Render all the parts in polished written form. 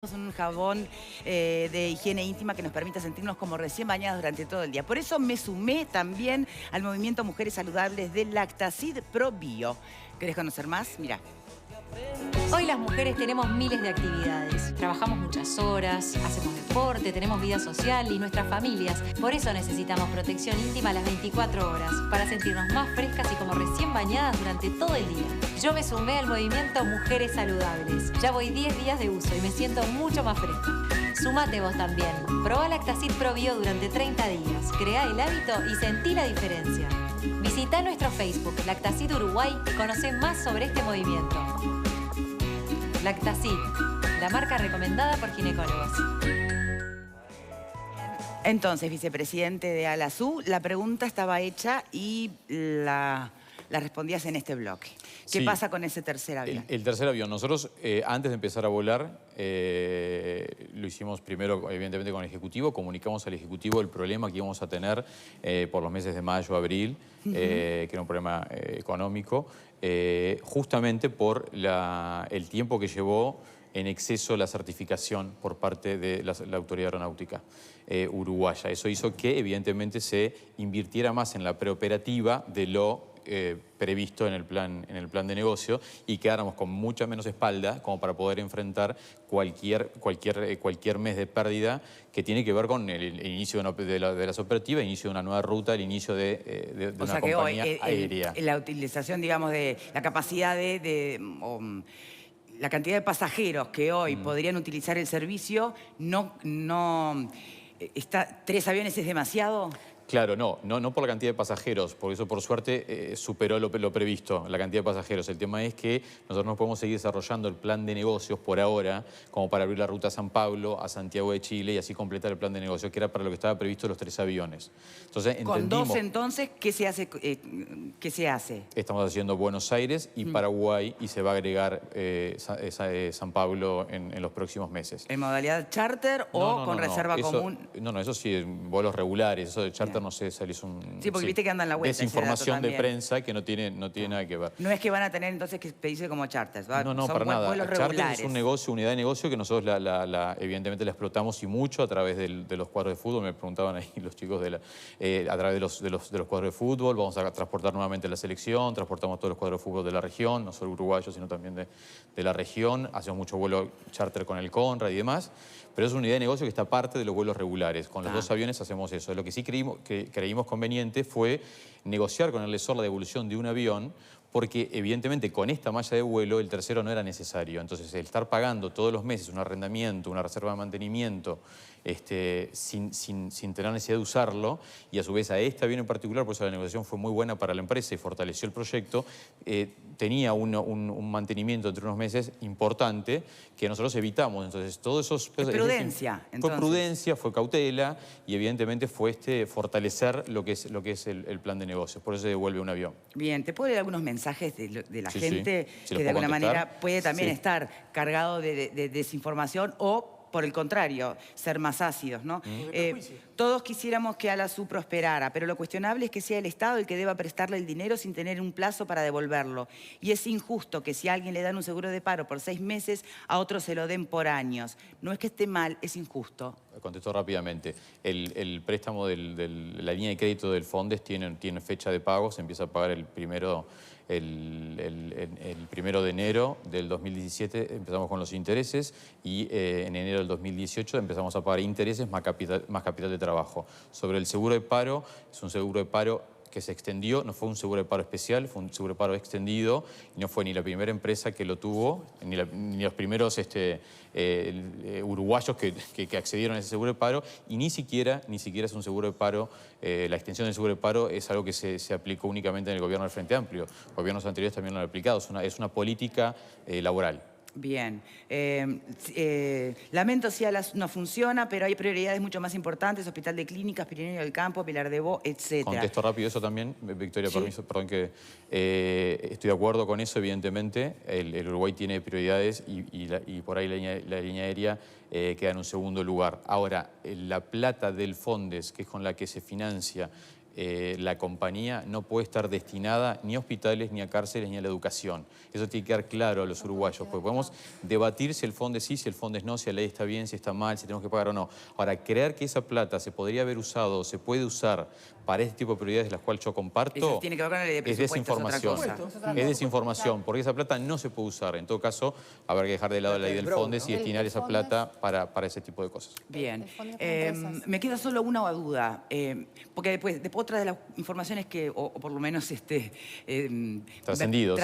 Un jabón de higiene íntima que nos permita sentirnos como recién bañadas durante todo el día. Por eso me sumé también al movimiento Mujeres Saludables de Lactacid Pro Bio. ¿Querés conocer más? Mira. Hoy las mujeres tenemos miles de actividades. Trabajamos muchas horas, hacemos deporte, tenemos vida social y nuestras familias. Por eso necesitamos protección íntima a las 24 horas, para sentirnos más frescas y como recién bañadas durante todo el día. Yo me sumé al movimiento Mujeres Saludables. Ya voy 10 días de uso y me siento mucho más fresca. Sumate vos también. Probá Lactacid Pro Bio durante 30 días. Creá el hábito y sentí la diferencia. Visita nuestro Facebook, Lactacid Uruguay, y conocé más sobre este movimiento. Lactacid, la marca recomendada por ginecólogos. Entonces, vicepresidente de ALASU, la pregunta estaba hecha y la respondías en este bloque. ¿Qué pasa con ese tercer avión? El tercer avión. Nosotros, antes de empezar a volar, lo hicimos primero, evidentemente, con el Ejecutivo. Comunicamos al Ejecutivo el problema que íbamos a tener por los meses de mayo, abril, que era un problema económico, justamente por el tiempo que llevó en exceso la certificación por parte de la Autoridad Aeronáutica uruguaya. Eso hizo que, evidentemente, se invirtiera más en la preoperativa de lo previsto en el plan de negocio y quedáramos con mucha menos espalda como para poder enfrentar cualquier mes de pérdida que tiene que ver con el inicio de las operativas, el inicio de una nueva ruta, el inicio de una compañía aérea. La utilización, digamos, de la capacidad la cantidad de pasajeros que hoy podrían utilizar el servicio, ¿3 aviones es demasiado? Claro, no por la cantidad de pasajeros, porque eso por suerte superó lo previsto, la cantidad de pasajeros. El tema es que nosotros no podemos seguir desarrollando el plan de negocios por ahora, como para abrir la ruta a San Pablo, a Santiago de Chile y así completar el plan de negocios, que era para lo que estaba previsto los 3 aviones. Entonces, con 2 entonces, ¿qué se hace? Estamos haciendo Buenos Aires y Paraguay y se va a agregar San Pablo en los próximos meses. ¿En modalidad charter o con reserva común? No, eso sí, en vuelos regulares, eso de charter no sé, salió Sí, porque viste que anda en la web. Desinformación de prensa que no tiene nada que ver. No es que van a tener entonces que pedirse como charters, ¿va? No, son para nada. Vuelos Charter regulares. es un negocio, unidad de negocio que nosotros evidentemente la explotamos y mucho a través de los cuadros de fútbol. Me preguntaban ahí los chicos a través de los cuadros de fútbol. Vamos a transportar nuevamente la selección, transportamos todos los cuadros de fútbol de la región, no solo uruguayos, sino también de la región. Hacemos mucho vuelo charter con el Conrad y demás. Pero es una unidad de negocio que está aparte de los vuelos regulares. Con los 2 aviones hacemos eso. Lo que sí creímos conveniente fue negociar con el lessor la devolución de un avión, porque evidentemente con esta malla de vuelo el tercero no era necesario. Entonces el estar pagando todos los meses un arrendamiento, una reserva de mantenimiento, sin tener necesidad de usarlo, y a su vez a este avión en particular, por eso la negociación fue muy buena para la empresa y fortaleció el proyecto, tenía un mantenimiento entre unos meses importante que nosotros evitamos. Entonces todos esos... Fue prudencia. Fue prudencia, fue cautela y evidentemente fue fortalecer lo que es el plan de negocios. Por eso se devuelve un avión. Bien, ¿te puedo leer algunos mensajes de la gente sí, que de alguna manera puede también estar cargado de desinformación o, por el contrario, ser más ácidos, ¿no? Todos quisiéramos que ALASU prosperara, pero lo cuestionable es que sea el Estado el que deba prestarle el dinero sin tener un plazo para devolverlo. Y es injusto que si a alguien le dan un seguro de paro por 6 meses, a otro se lo den por años. No es que esté mal, es injusto. Contesto rápidamente. El préstamo de la línea de crédito del Fondes tiene fecha de pago, se empieza a pagar el primero de enero del 2017 empezamos con los intereses y en enero del 2018 empezamos a pagar intereses más capital de trabajo. Sobre el seguro de paro, es un seguro de paro que se extendió, no fue un seguro de paro especial, fue un seguro de paro extendido y no fue ni la primera empresa que lo tuvo, ni los primeros uruguayos que accedieron a ese seguro de paro y ni siquiera es un seguro de paro, la extensión del seguro de paro es algo que se aplicó únicamente en el gobierno del Frente Amplio. Gobiernos anteriores también lo han aplicado, es una política laboral. Bien. Lamento si ALASU no funciona, pero hay prioridades mucho más importantes, Hospital de Clínicas, Pirineo del Campo, Pilar de Bo, etc. Contesto rápido eso también, Victoria, permiso, perdón que estoy de acuerdo con eso, evidentemente. El Uruguay tiene prioridades y por ahí la línea aérea queda en un segundo lugar. Ahora, la plata del Fondes, que es con la que se financia la compañía no puede estar destinada ni a hospitales, ni a cárceles, ni a la educación. Eso tiene que quedar claro a los uruguayos, porque podemos debatir si el fondo es sí, si el fondo es no, si la ley está bien, si está mal, si tenemos que pagar o no. Ahora, creer que esa plata se podría haber usado o se puede usar para este tipo de prioridades de las cuales yo comparto, Eso tiene que ver con la ley de presupuestos, es desinformación. es otra cosa. Es desinformación, porque esa plata no se puede usar. En todo caso, habrá que dejar de lado la ley del FONDES y destinar esa plata para ese tipo de cosas. Bien. Me queda solo una duda, porque después otra de las informaciones que, o por lo menos trascendidos,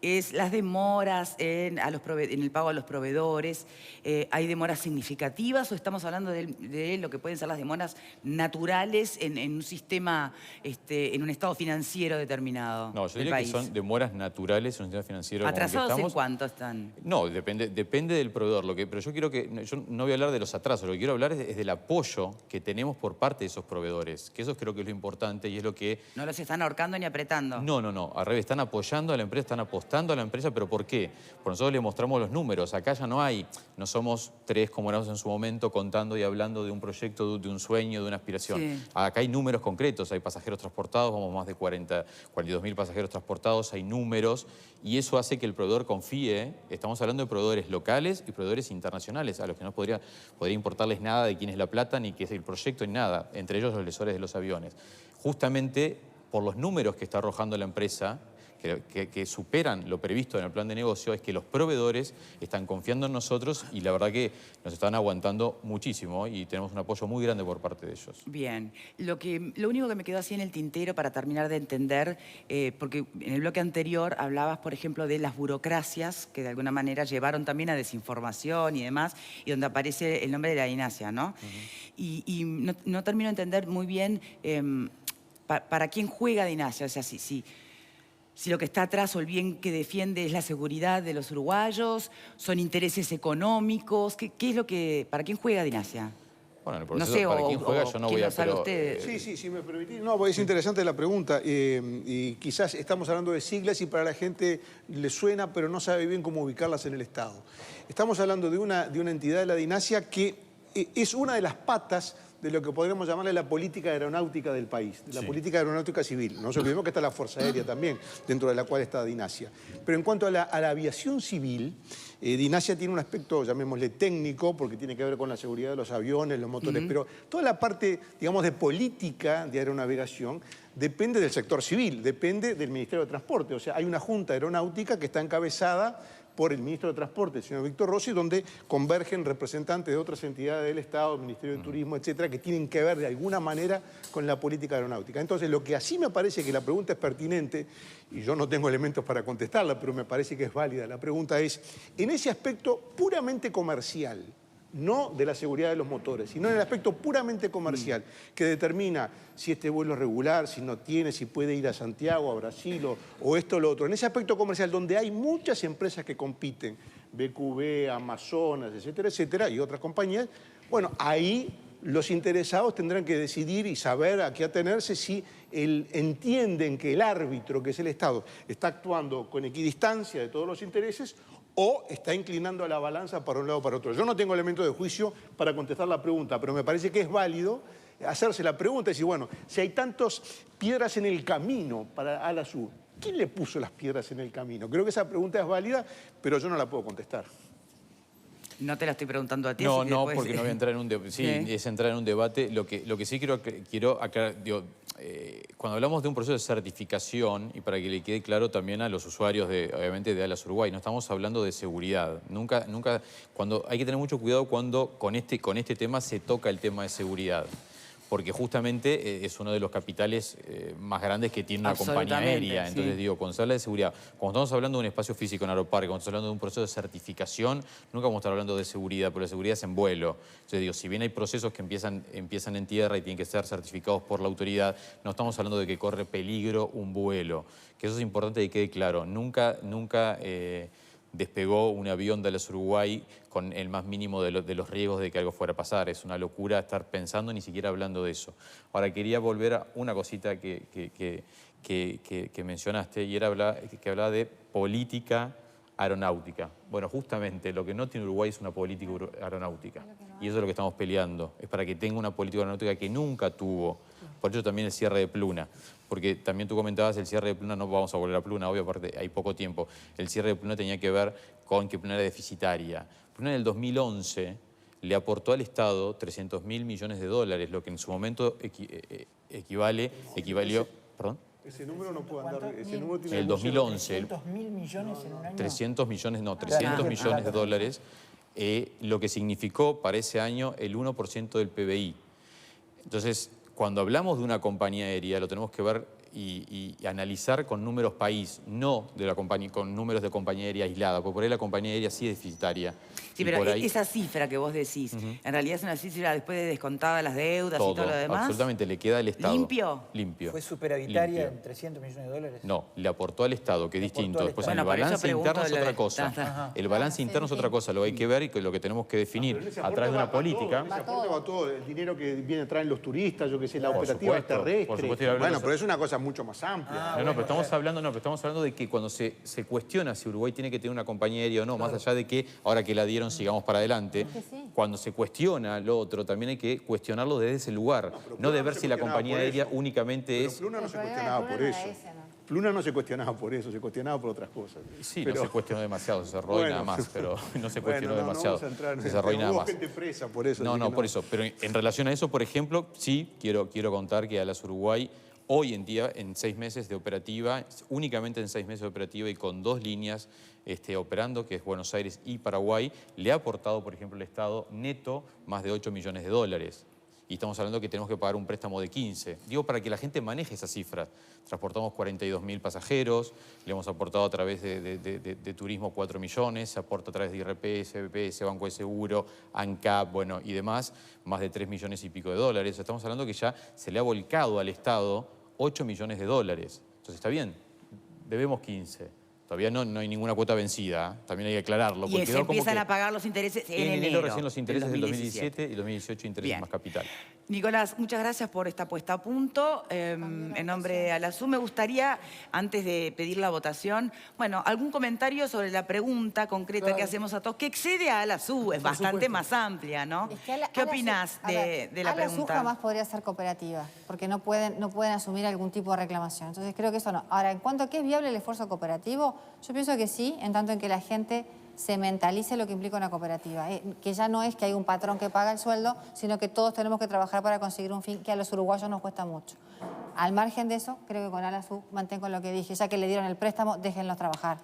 es las demoras en el pago a los proveedores. ¿Hay demoras significativas o estamos hablando de lo que pueden ser las demoras naturales en un sistema, en un estado financiero determinado? No, yo diría que son demoras naturales en un sistema financiero. ¿Atrasados en cuánto están? No, depende del proveedor. Pero yo quiero yo no voy a hablar de los atrasos, lo que quiero hablar es del apoyo que tenemos por parte de esos proveedores, que eso creo que es lo importante y es lo que... No los están ahorcando ni apretando. No, al revés, están apoyando a la empresa, están apostando a la empresa, ¿pero por qué? Porque nosotros le mostramos los números. Acá ya no somos tres como éramos en su momento contando y hablando de un proyecto, de un sueño, de una aspiración. Sí. Acá hay números concretos, hay pasajeros transportados, vamos más de 42.000 pasajeros transportados, hay números y eso hace que el proveedor confíe. Estamos hablando de proveedores locales y proveedores internacionales, a los que no podría importarles nada de quién es la plata, ni qué es el proyecto, ni nada, entre ellos los lesores de los aviones. Justamente por los números que está arrojando la empresa, que superan lo previsto en el plan de negocio, es que los proveedores están confiando en nosotros y la verdad que nos están aguantando muchísimo y tenemos un apoyo muy grande por parte de ellos. Bien. Lo único que me quedó así en el tintero para terminar de entender, porque en el bloque anterior hablabas, por ejemplo, de las burocracias que de alguna manera llevaron también a desinformación y demás, y donde aparece el nombre de la Dinasia, ¿no? Y no termino de entender muy bien para quién juega Dinasia, o sea, si lo que está atrás o el bien que defiende es la seguridad de los uruguayos, son intereses económicos, ¿para quién juega Dinasia? Bueno, en el proceso, para quién juega yo no voy a... Sí, si me permitís. No, es interesante la pregunta y quizás estamos hablando de siglas y para la gente le suena, pero no sabe bien cómo ubicarlas en el Estado. Estamos hablando de una entidad de la Dinasia que es una de las patas de lo que podríamos llamarle la política aeronáutica del país, de la política aeronáutica civil. No nos olvidemos que está la Fuerza Aérea también, dentro de la cual está Dinasia. Pero en cuanto a la aviación civil, Dinasia tiene un aspecto, llamémosle técnico, porque tiene que ver con la seguridad de los aviones, los motores, pero toda la parte, digamos, de política de aeronavegación depende del sector civil, depende del Ministerio de Transporte. O sea, hay una junta aeronáutica que está encabezada por el ministro de Transporte, el señor Víctor Rossi, donde convergen representantes de otras entidades del Estado, Ministerio de Turismo, etcétera, que tienen que ver de alguna manera con la política aeronáutica. Entonces, lo que así me parece que la pregunta es pertinente, y yo no tengo elementos para contestarla, pero me parece que es válida, la pregunta es, en ese aspecto puramente comercial, no de la seguridad de los motores, sino en el aspecto puramente comercial, que determina si este vuelo es regular, si no tiene, si puede ir a Santiago, a Brasil o esto o lo otro. En ese aspecto comercial, donde hay muchas empresas que compiten, BQB, Amazonas, etcétera, etcétera, y otras compañías, bueno, ahí los interesados tendrán que decidir y saber a qué atenerse si entienden que el árbitro, que es el Estado, está actuando con equidistancia de todos los intereses o está inclinando a la balanza para un lado o para otro. Yo no tengo elementos de juicio para contestar la pregunta, pero me parece que es válido hacerse la pregunta y decir, bueno, si hay tantas piedras en el camino para Ala Sur, ¿quién le puso las piedras en el camino? Creo que esa pregunta es válida, pero yo no la puedo contestar. No te la estoy preguntando a ti. No, porque no voy a entrar en un debate. Sí, es entrar en un debate. Lo que sí quiero aclarar, cuando hablamos de un proceso de certificación, y para que le quede claro también a los usuarios, obviamente, de Alas Uruguay, no estamos hablando de seguridad. Nunca, hay que tener mucho cuidado cuando con este tema se toca el tema de seguridad. Porque justamente es uno de los capitales más grandes que tiene una compañía aérea. Entonces digo, cuando se habla de seguridad, cuando estamos hablando de un espacio físico en aeroparque, cuando estamos hablando de un proceso de certificación, nunca vamos a estar hablando de seguridad, pero la seguridad es en vuelo. Entonces digo, si bien hay procesos que empiezan en tierra y tienen que ser certificados por la autoridad, no estamos hablando de que corre peligro un vuelo. Que eso es importante que quede claro. Nunca despegó un avión de Alas Uruguay con el más mínimo de los riesgos de que algo fuera a pasar. Es una locura estar pensando, ni siquiera hablando de eso. Ahora, quería volver a una cosita que mencionaste, y era que hablaba de política aeronáutica. Bueno, justamente lo que no tiene Uruguay es una política aeronáutica. Y eso es lo que estamos peleando. Es para que tenga una política aeronáutica que nunca tuvo Por ello también el cierre de Pluna. Porque también tú comentabas el cierre de Pluna, no vamos a volver a Pluna, obvio, aparte hay poco tiempo. El cierre de Pluna tenía que ver con que Pluna era deficitaria. Pluna en el 2011 le aportó al Estado 300.000 millones de dólares, lo que en su momento equivalió... ¿Perdón? Ese número no puede andar, ese número tiene... En el 2011... 300.000 millones en un año. 300 millones de dólares, lo que significó para ese año el 1% del PBI. Entonces, cuando hablamos de una compañía aérea, lo tenemos que ver y analizar con números país, no de la con números de compañía aérea aislada, porque por ahí la compañía aérea sí es deficitaria. Sí, pero esa cifra que vos decís, en realidad es una cifra después de descontadas las deudas y todo lo demás. Absolutamente, le queda al Estado. ¿Limpio? Limpio. ¿Fue superavitaria en 300 millones de dólares? No, le aportó al Estado, que es distinto. Después en el balance interno es otra cosa. El balance interno es otra cosa, lo que hay que ver y lo que tenemos que definir a través de una política. Ese aporte va todo, el dinero que viene traen los turistas, yo qué sé, la operativa terrestre. Bueno, pero es una cosa mucho más amplia. Pero estamos hablando de que cuando se cuestiona si Uruguay tiene que tener una compañía aérea o no, más allá de que ahora que la dieron sigamos para adelante, cuando se cuestiona lo otro, también hay que cuestionarlo desde ese lugar, no de ver si la compañía aérea únicamente es... Pluna no se cuestionaba por eso. Pluna no se cuestionaba por eso, se cuestionaba por otras cosas. Sí, no se cuestionó demasiado, se cerró y nada más, pero no se cuestionó demasiado. Se cerró y nada más. Gente presa por eso. No, por eso. Pero en relación a eso, por ejemplo, sí quiero contar que Alas Uruguay hoy en día, en 6 meses de operativa, únicamente en 6 meses de operativa y con 2 líneas operando, que es Buenos Aires y Paraguay, le ha aportado, por ejemplo, el Estado neto más de 8 millones de dólares. Y estamos hablando que tenemos que pagar un préstamo de 15. Digo, para que la gente maneje esas cifras. Transportamos 42.000 pasajeros, le hemos aportado a través de turismo 4 millones, se aporta a través de IRPS, BPS, Banco de Seguro, ANCAP, bueno, y demás, más de 3 millones y pico de dólares. Estamos hablando que ya se le ha volcado al Estado 8 millones de dólares. Entonces, está bien, debemos 15. Todavía no hay ninguna cuota vencida, también hay que aclararlo. Y se empiezan a pagar los intereses en enero recién los intereses del 2017 y 2018 intereses más capital. Nicolás, muchas gracias por esta puesta a punto. En nombre de Alasú, me gustaría, antes de pedir la votación, bueno, algún comentario sobre la pregunta concreta que hacemos a todos, que excede a Alasú, es bastante más amplia, ¿no? ¿Qué opinás de la pregunta? Alasú jamás podría ser cooperativa, porque no pueden asumir algún tipo de reclamación. Entonces creo que eso no. Ahora, en cuanto a qué es viable el esfuerzo cooperativo, yo pienso que sí, en tanto en que la gente se mentalice lo que implica una cooperativa. Que ya no es que hay un patrón que paga el sueldo, sino que todos tenemos que trabajar para conseguir un fin que a los uruguayos nos cuesta mucho. Al margen de eso, creo que con Alasú mantengo lo que dije. Ya que le dieron el préstamo, déjenlos trabajar.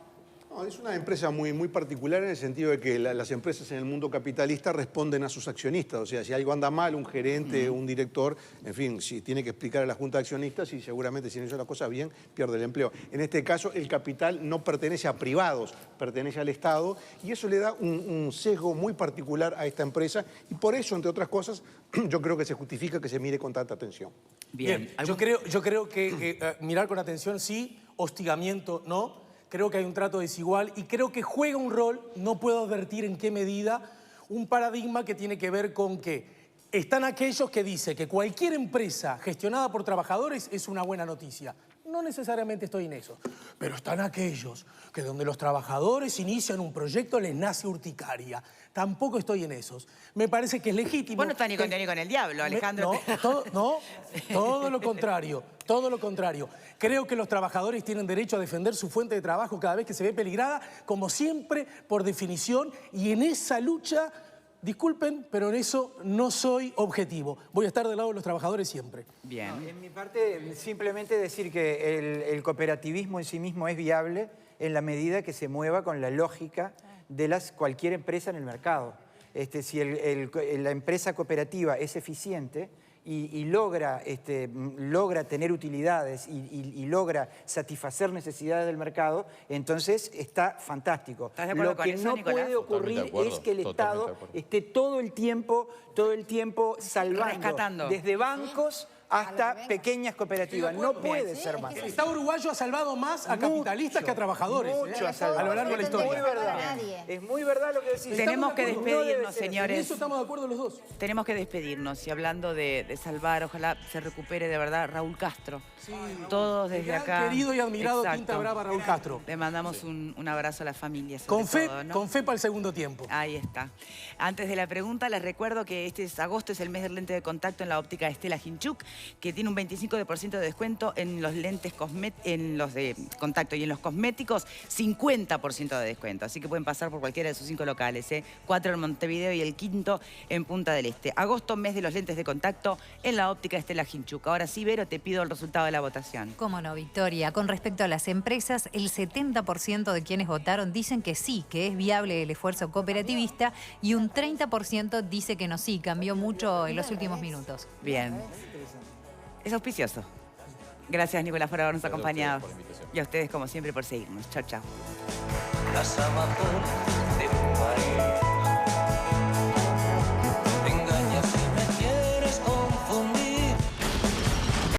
No, es una empresa muy particular en el sentido de que las empresas en el mundo capitalista responden a sus accionistas. O sea, si algo anda mal, un gerente, un director, en fin, si tiene que explicar a la junta de accionistas y seguramente si no hizo las cosas bien, pierde el empleo. En este caso, el capital no pertenece a privados, pertenece al Estado y eso le da un sesgo muy particular a esta empresa y por eso, entre otras cosas, yo creo que se justifica que se mire con tanta atención. Bien, yo creo que mirar con atención sí, hostigamiento no. Creo que hay un trato desigual y creo que juega un rol, no puedo advertir en qué medida, un paradigma que tiene que ver con que están aquellos que dicen que cualquier empresa gestionada por trabajadores es una buena noticia. No necesariamente estoy en eso, pero están aquellos que donde los trabajadores inician un proyecto les nace urticaria. Tampoco estoy en esos. Me parece que es legítimo... Vos no estás ni con el diablo, Alejandro. Todo lo contrario, todo lo contrario. Creo que los trabajadores tienen derecho a defender su fuente de trabajo cada vez que se ve peligrada, como siempre, por definición, y en esa lucha... Disculpen, pero en eso no soy objetivo. Voy a estar del lado de los trabajadores siempre. Bien. No, en mi parte, simplemente decir que el cooperativismo en sí mismo es viable en la medida que se mueva con la lógica de cualquier empresa en el mercado. Si la empresa cooperativa es eficiente y logra tener utilidades y logra satisfacer necesidades del mercado, entonces está fantástico. ¿Estás de acuerdo con eso, Nicolás? Lo que no puede ocurrir es que el Estado esté todo el tiempo salvando desde bancos hasta pequeñas cooperativas. No puede ser más. El Estado uruguayo ha salvado más a capitalistas que a trabajadores. A lo largo de la historia. Es muy verdad. Es muy verdad lo que decís. Tenemos que despedirnos, señores. En eso estamos de acuerdo los dos. Tenemos que despedirnos. Y hablando de salvar, ojalá se recupere de verdad Raúl Castro. Sí. Todos desde acá. Querido y admirado Tinta Brava Raúl Castro. Le mandamos un abrazo a la familia. Con fe para el segundo tiempo. Ahí está. Antes de la pregunta, les recuerdo que agosto es el mes del lente de contacto en la óptica Estela Ginchuk. que tiene un 25% de descuento en los lentes en los de contacto, y en los cosméticos 50% de descuento. Así que pueden pasar por cualquiera de sus 5 locales, 4 en Montevideo y el 5º en Punta del Este. Agosto, mes de los lentes de contacto en la óptica Estela Ginchuk. Ahora sí, Vero, te pido el resultado de la votación. Cómo no, Victoria. Con respecto a las empresas, el 70% de quienes votaron dicen que sí, que es viable el esfuerzo cooperativista, y un 30% dice que no. Sí, cambió mucho en los últimos minutos. Bien. Es auspicioso. Gracias, Nicolás, por habernos acompañado. Y a ustedes, como siempre, por seguirnos. Chao, chao. Las amapolas